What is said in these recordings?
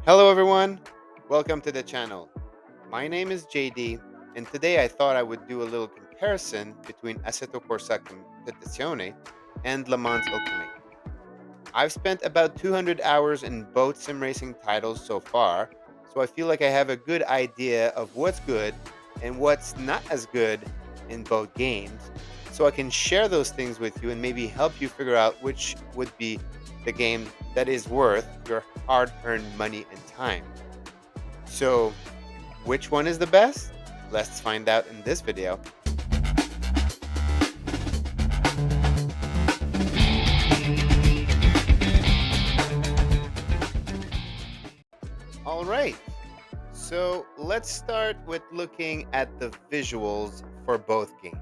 Hello, everyone. Welcome to the channel. My name is JD, and today I thought I would do a little comparison between Assetto Corsa Competizione and Le Mans Ultimate. I've spent about 200 hours in both sim racing titles so far, so I feel like I have a good idea of what's good and what's not as good in both games, so I can share those things with you and maybe help you figure out which would be the game that is worth your hard earned money and time. So, which one is the best? Let's find out in this video. All right. So, let's start with looking at the visuals for both games.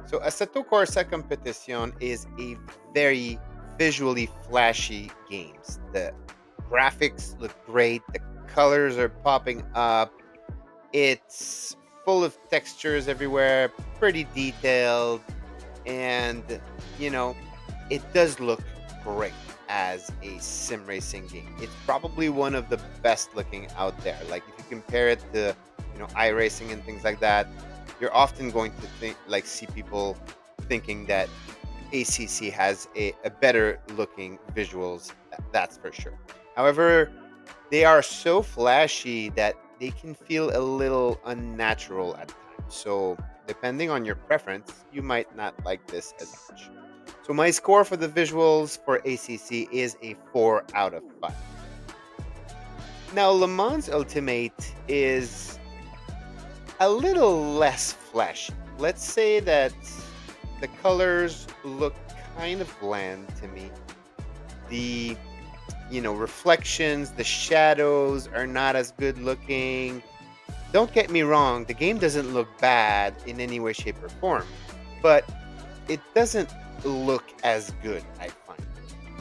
So, Assetto Corsa Competizione is a very visually flashy game. The graphics look great, the colors are popping up, it's full of textures everywhere, pretty detailed, and you know it does look great as a sim racing game. It's probably one of the best looking out there. Like if you compare it to iRacing and things like that, you're often going to see people thinking that ACC has a better looking visuals. That's for sure. However, they are so flashy that they can feel a little unnatural at times. So, depending on your preference, you might not like this as much. So, my score for the visuals for ACC is a 4 out of 5. Now, Le Mans Ultimate is a little less flashy. Let's say that the colors look kind of bland to me. The reflections, the shadows are not as good looking. Don't get me wrong, the game doesn't look bad in any way, shape, or form, but it doesn't look as good, I find.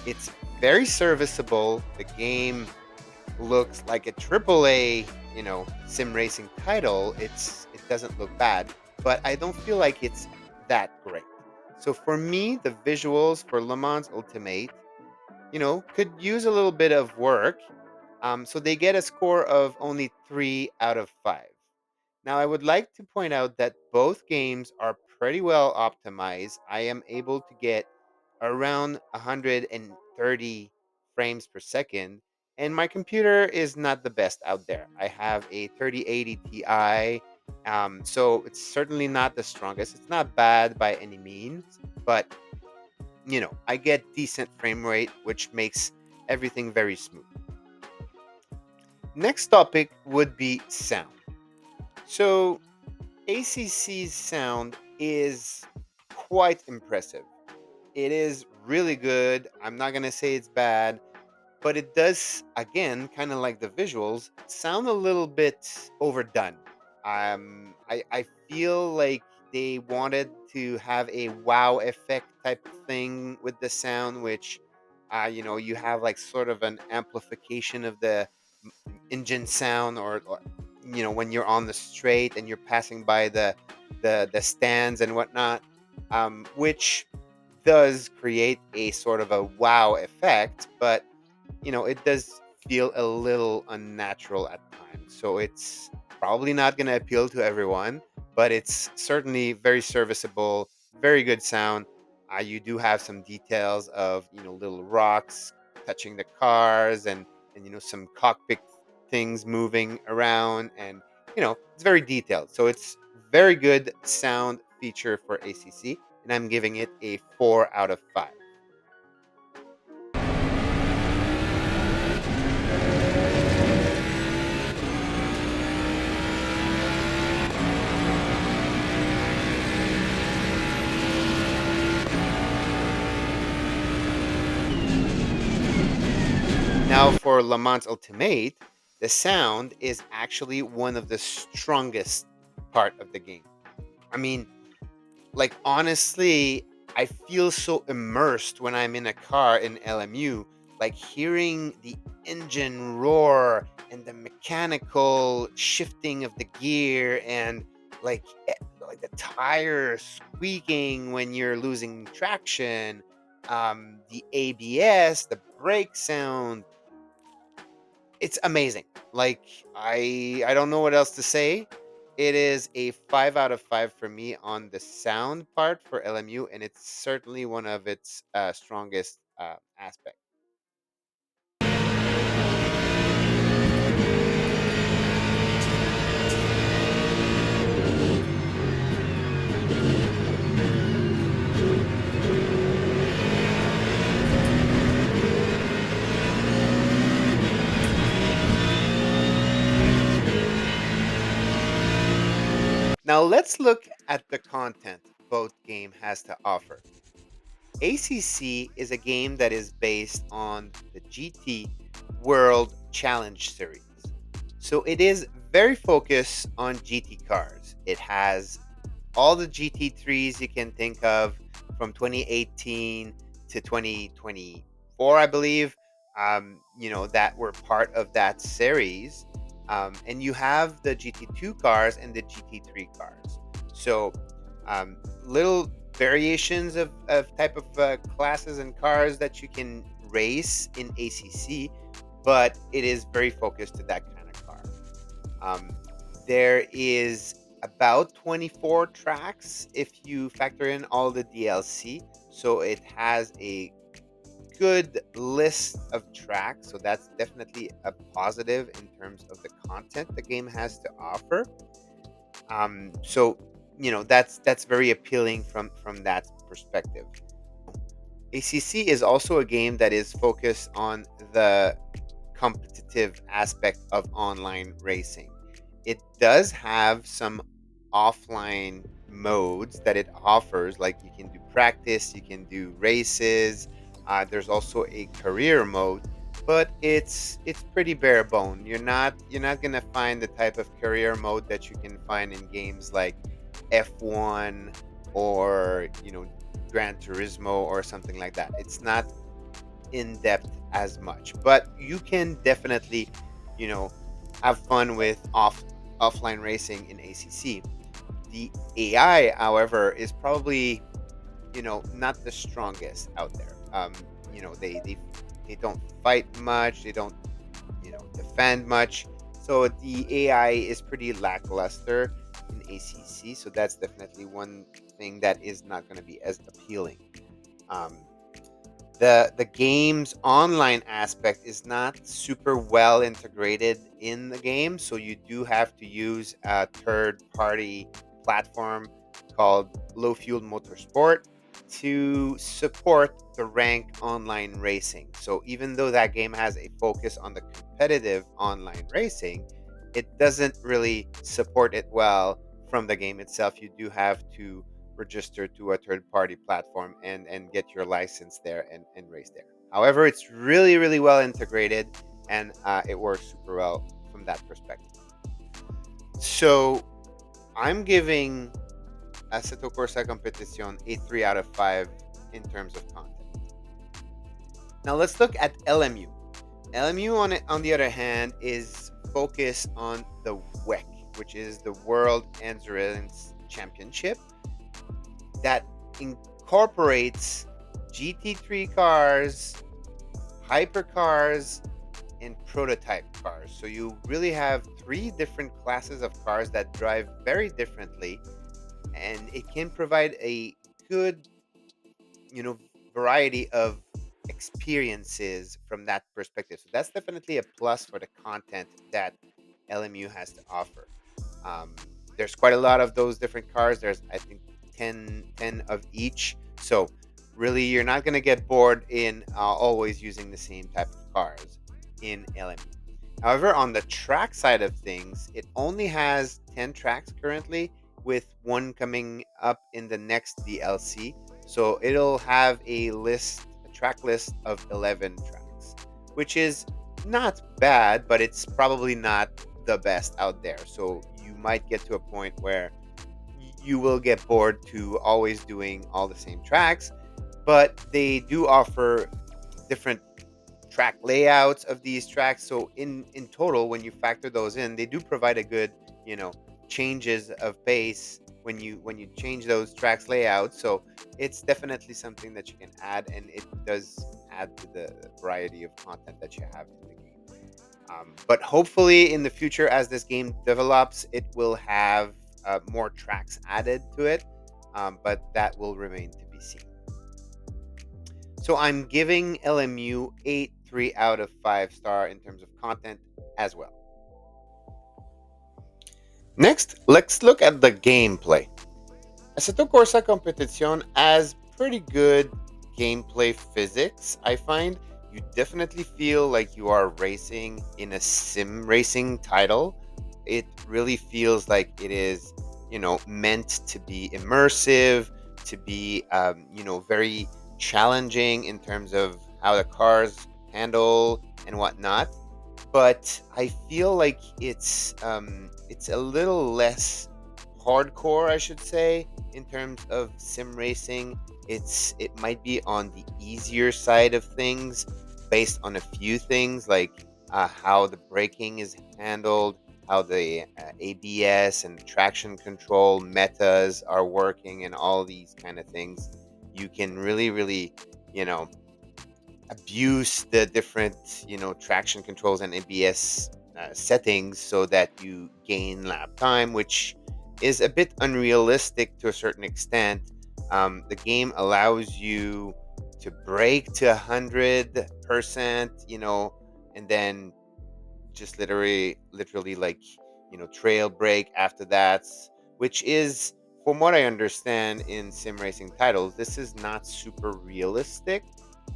It's very serviceable. The game looks like a AAA, sim racing title. It doesn't look bad, but I don't feel like it's that great. So for me, the visuals for Le Mans Ultimate, could use a little bit of work. So they get a score of only 3 out of 5. Now, I would like to point out that both games are pretty well optimized. I am able to get around 130 frames per second, and my computer is not the best out there. I have a 3080 Ti, so it's certainly not the strongest. It's not bad by any means, but I get decent frame rate, which makes everything very smooth. Next topic would be sound. So, ACC's sound is quite impressive. It is really good. I'm not going to say it's bad, but it does, again, kind of like the visuals, sound a little bit overdone. I feel like they wanted to have a wow effect type of thing with the sound, which, you have like sort of an amplification of the engine sound, or when you're on the straight and you're passing by the stands and whatnot, which does create a sort of a wow effect, but it does feel a little unnatural at times. So it's probably not going to appeal to everyone, but it's certainly very serviceable, very good sound. You do have some details of little rocks touching the cars, and some cockpit things moving around, and it's very detailed. So it's very good sound feature for ACC, and I'm giving it a 4 out of 5. Now, for Le Mans Ultimate, the sound is actually one of the strongest part of the game. I mean, like honestly, I feel so immersed when I'm in a car in LMU, like hearing the engine roar and the mechanical shifting of the gear, and like the tire squeaking when you're losing traction, the ABS, the brake sound. It's amazing. Like I don't know what else to say. It is a 5 out of 5 for me on the sound part for LMU, and it's certainly one of its strongest aspects. Now let's look at the content both game has to offer. ACC is a game that is based on the GT World Challenge Series. So it is very focused on GT cars. It has all the GT3s you can think of from 2018 to 2024, I believe, that were part of that series. And you have the GT2 cars and the GT3 cars. So, little variations of type of classes and cars that you can race in ACC, but it is very focused to that kind of car. Um, there is about 24 tracks if you factor in all the DLC. So it has a good list of tracks. So that's definitely a positive in terms of the content the game has to offer. So that's very appealing from that perspective. ACC is also a game that is focused on the competitive aspect of online racing. It does have some offline modes that it offers, like you can do practice, you can do races. There's also a career mode, but it's pretty bare bone. You're not gonna find the type of career mode that you can find in games like F1 or Gran Turismo or something like that. It's not in depth as much, but you can definitely, you know, have fun with offline racing in ACC. The AI, however, is probably not the strongest out there. They don't fight much. They don't defend much. So the AI is pretty lackluster in ACC. So that's definitely one thing that is not going to be as appealing. Um, the game's online aspect is not super well integrated in the game, so you do have to use a third party platform called Low Fuel Motorsport to support the ranked online racing. So even though that game has a focus on the competitive online racing, it doesn't really support it well from the game itself. You do have to register to a third party platform and get your license there and race there. However, it's really, really well integrated, and it works super well from that perspective. So I'm giving Assetto Corsa Competizione a 3 out of 5 in terms of content. Now let's look at LMU. LMU, on the other hand, is focused on the WEC, which is the World Endurance Championship, that incorporates GT3 cars, hypercars, and prototype cars. So you really have three different classes of cars that drive very differently, and it can provide a good, you know, variety of experiences from that perspective. So that's definitely a plus for the content that LMU has to offer. Um, there's quite a lot of those different cars. There's, I think, ten of each. So really, you're not going to get bored in always using the same type of cars in LMU. However, on the track side of things, it only has 10 tracks currently, with one coming up in the next DLC. So it'll have a track list of 11 tracks, which is not bad, but it's probably not the best out there. So you might get to a point where you will get bored to always doing all the same tracks, but they do offer different track layouts of these tracks. So in total, when you factor those in, they do provide a good, you know, changes of pace when you change those tracks layouts. So it's definitely something that you can add, and it does add to the variety of content that you have in the game. But hopefully, in the future, as this game develops, it will have more tracks added to it. But that will remain to be seen. So I'm giving LMU 3 out of 5 star in terms of content as well. Next, let's look at the gameplay. Assetto Corsa Competizione has pretty good gameplay physics, I find. You definitely feel like you are racing in a sim racing title. It really feels like it is, meant to be immersive, to be, very challenging in terms of how the cars handle and whatnot. But I feel like it's a little less hardcore, I should say, in terms of sim racing. It might be on the easier side of things, based on a few things like how the braking is handled, how the ABS and traction control metas are working, and all these kind of things. You can really, you know abuse the different traction controls and ABS settings so that you gain lap time, which is a bit unrealistic to a certain extent. The game allows you to brake to 100%, and then just literally like trail break after that, which is, from what I understand, in sim racing titles, this is not super realistic,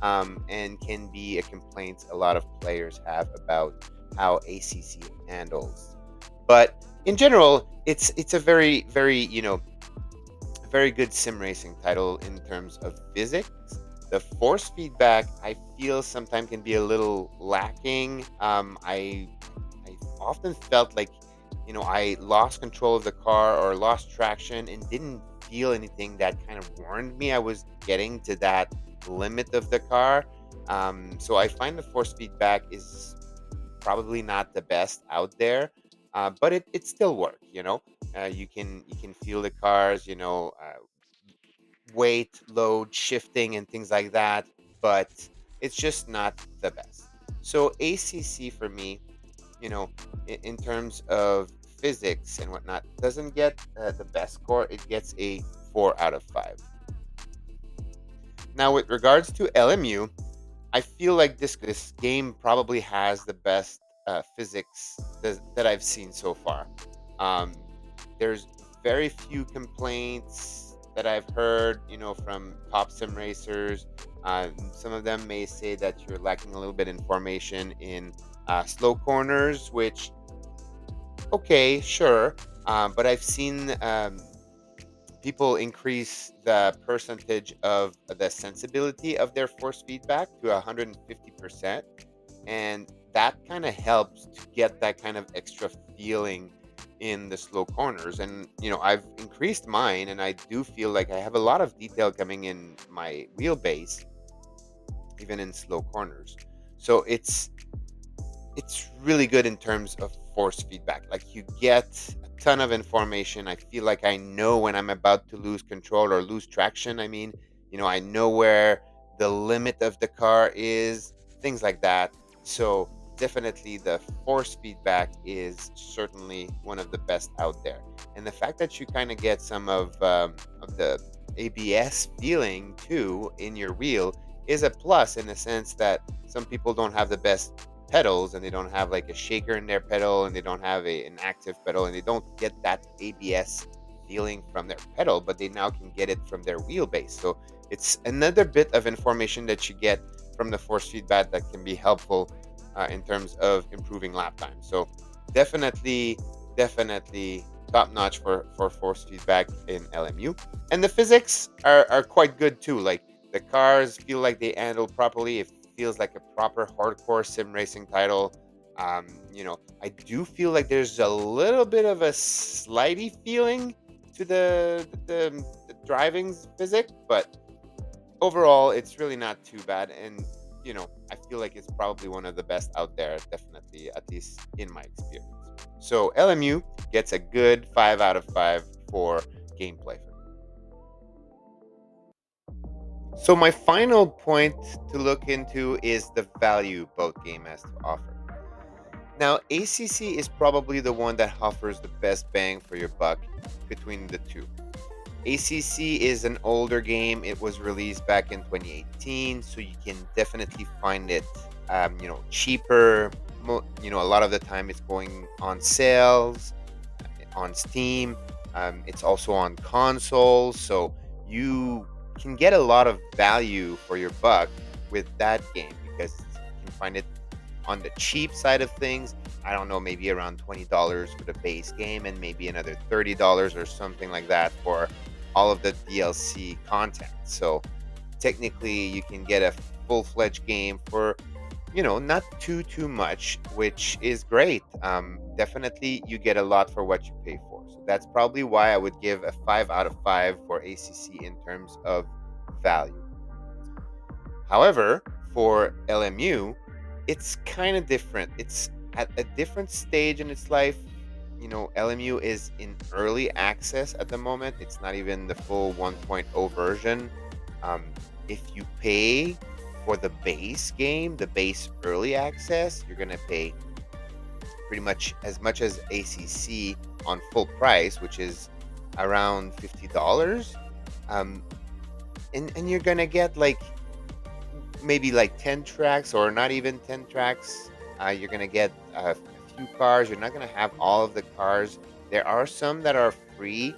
and can be a complaint a lot of players have about how ACC handles. But in general, it's a very very good sim racing title in terms of physics. The force feedback, I feel, sometimes can be a little lacking. I often felt like, I lost control of the car or lost traction and didn't feel anything that kind of warned me I was getting to that limit of the car. So I find the force feedback is probably not the best out there, but it still works. You can feel the cars, weight, load, shifting, and things like that, but it's just not the best. So ACC for me, in terms of physics and whatnot, doesn't get the best score. It gets a 4 out of 5. Now, with regards to LMU, I feel like this game probably has the best physics that I've seen so far. Um, there's very few complaints that I've heard, from top sim racers. Some of them may say that you're lacking a little bit information in slow corners, which, okay, sure, but I've seen people increase the percentage of the sensibility of their force feedback to 150%, and that kind of helps to get that kind of extra feeling in the slow corners. And I've increased mine, and I do feel like I have a lot of detail coming in my wheelbase, even in slow corners. So it's really good in terms of force feedback. Like, you get a ton of information. I feel like I know when I'm about to lose control or lose traction. I mean, I know where the limit of the car is, things like that. So definitely the force feedback is certainly one of the best out there. And the fact that you kind of get some of the ABS feeling too in your wheel is a plus, in the sense that some people don't have the best pedals, and they don't have like a shaker in their pedal, and they don't have an active pedal, and they don't get that ABS feeling from their pedal, but they now can get it from their wheelbase. So it's another bit of information that you get from the force feedback that can be helpful in terms of improving lap time. So definitely top notch for force feedback in LMU. And the physics are quite good too. Like, the cars feel like they handle properly. It feels like a proper hardcore sim racing title. I do feel like there's a little bit of a slidey feeling to the driving physics, but overall, it's really not too bad. And I feel like it's probably one of the best out there, definitely, at least in my experience. So LMU gets a good 5 out of 5 for gameplay for me. So my final point to look into is the value both game has to offer. Now, ACC is probably the one that offers the best bang for your buck between the two. ACC is an older game. It was released back in 2018, so you can definitely find it, cheaper. A lot of the time it's going on sales on Steam. It's also on consoles, so you can get a lot of value for your buck with that game because you can find it on the cheap side of things. I don't know, maybe around $20 for the base game and maybe another $30 or something like that for all of the DLC content. So technically, you can get a full-fledged game for not too much, which is great. Definitely, you get a lot for what you pay for. So that's probably why I would give a 5 out of 5 for ACC in terms of value. However, for LMU, it's kind of different. It's at a different stage in its life. LMU is in early access at the moment. It's not even the full 1.0 version. Um, if you pay for the base game, the base early access, you're going to pay pretty much as ACC on full price, which is around $50. Um, and you're going to get like maybe like 10 tracks or not even 10 tracks. You're going to get a few cars. You're not going to have all of the cars. There are some that are free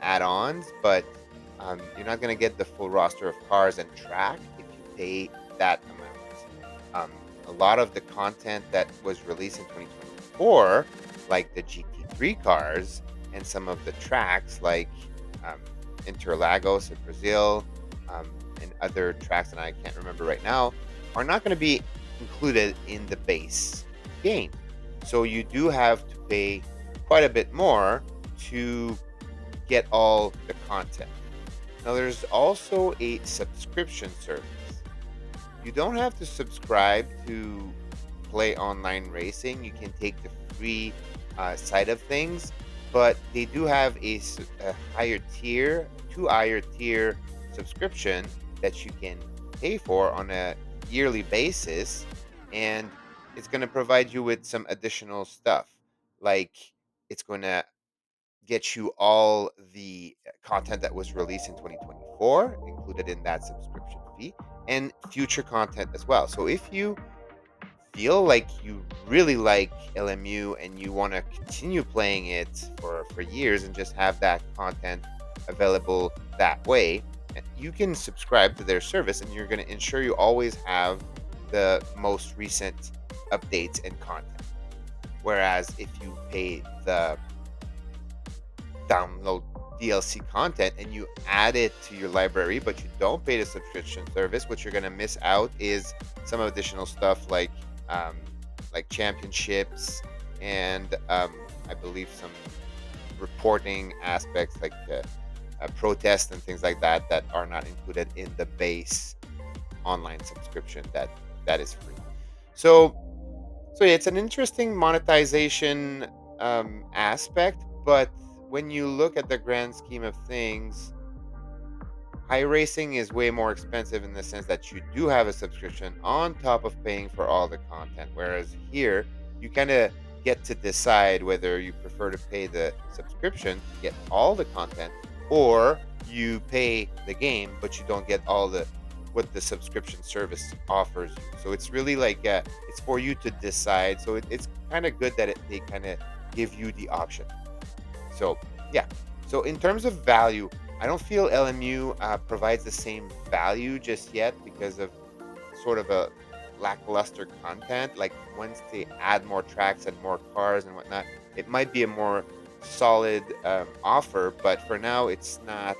add ons, but you're not going to get the full roster of cars and track if you pay that amount. Um, a lot of the content that was released in 2024, like the GT3 cars and some of the tracks like um, Interlagos in Brazil, um, and other tracks that I can't remember right now, are not going to be included in the base game. So you do have to pay quite a bit more to get all the content. Now, there's also a subscription service. You don't have to subscribe to play online racing. You can take the free side of things, but they do have a higher tier, two higher tier subscription that you can pay for on a yearly basis, and it's going to provide you with some additional stuff, like it's going to get you all the content that was released in 2024 included in that subscription fee and future content as well. So if you feel like you really like LMU and you want to continue playing it for years and just have that content available that way, you can subscribe to their service and you're going to ensure you always have the most recent updates and content. Whereas if you pay the download DLC content and you add it to your library, but you don't pay the subscription service, what you're gonna miss out is some additional stuff um, like championships and I believe some reporting aspects like protests and things like that that are not included in the base online subscription that is free. So so yeah, it's an interesting monetization aspect, but when you look at the grand scheme of things, iRacing is way more expensive in the sense that you do have a subscription on top of paying for all the content. Whereas here, you kind of get to decide whether you prefer to pay the subscription to get all the content or you pay the game, but you don't get all the what the subscription service offers you. So it's really like it's for you to decide. So it's kind of good that they kind of give you the option. So yeah. So in terms of value, I don't feel LMU provides the same value just yet because of sort of a lackluster content. Like once they add more tracks and more cars and whatnot, it might be a more solid offer. But for now, it's not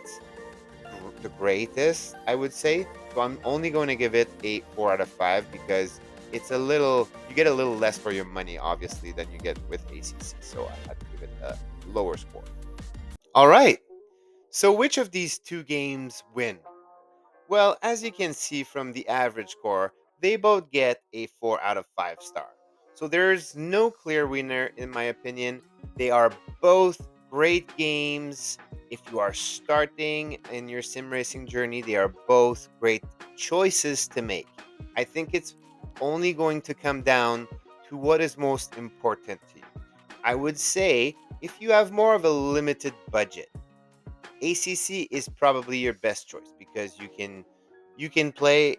the greatest, I would say. So I'm only going to give it a 4 out of 5 because you get a little less for your money, obviously, than you get with ACC. So I had to give it a lower score. All right. So which of these two games win? Well, as you can see from the average score, they both get a 4 out of 5 star. So there's no clear winner in my opinion. They are both great games. If you are starting in your sim racing journey, they are both great choices to make. I think it's only going to come down to what is most important to you. I would say if you have more of a limited budget, ACC is probably your best choice because you can play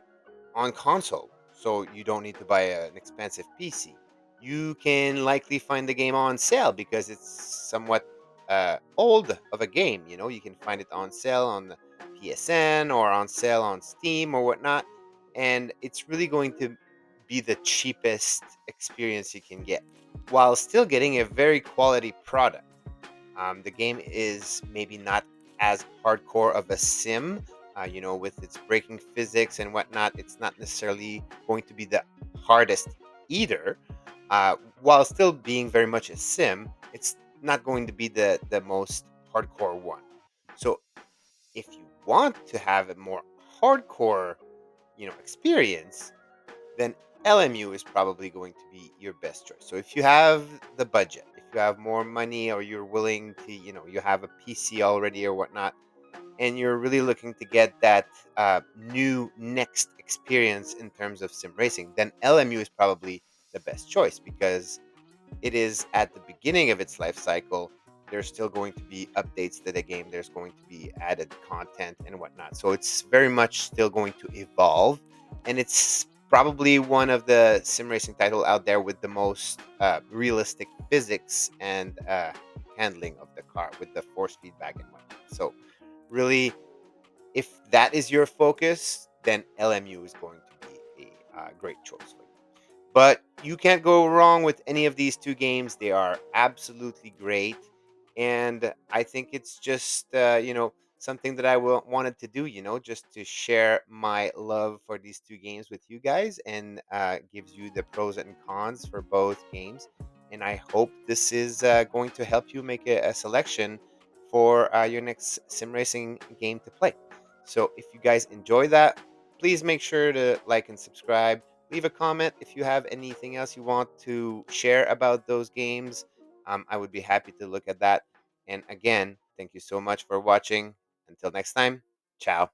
on console, so you don't need to buy an expensive PC. You can likely find the game on sale because it's somewhat old of a game. You can find it on sale on the PSN or on sale on Steam or whatnot, and it's really going to be the cheapest experience you can get while still getting a very quality product. The game is maybe not as hardcore of a sim, with its breaking physics and whatnot. It's not necessarily going to be the hardest either. While still being very much a sim, it's not going to be the most hardcore one. So if you want to have a more hardcore, experience, then LMU is probably going to be your best choice. So if you have the budget, if you have more money, or you're willing to, you have a PC already or whatnot, and you're really looking to get that new next experience in terms of sim racing, then LMU is probably the best choice because it is at the beginning of its life cycle. There's still going to be updates to the game. There's going to be added content and whatnot. So it's very much still going to evolve, and it's probably one of the sim racing title out there with the most realistic physics and handling of the car with the force feedback and whatnot. So really, if that is your focus, then LMU is going to be a great choice for you. But you can't go wrong with any of these two games. They are absolutely great. And I think it's just, something that wanted to do, just to share my love for these two games with you guys, and gives you the pros and cons for both games. And I hope this is going to help you make a selection for your next sim racing game to play. So if you guys enjoy that, please make sure to like and subscribe. Leave a comment if you have anything else you want to share about those games. I would be happy to look at that. And again, thank you so much for watching. Until next time, ciao.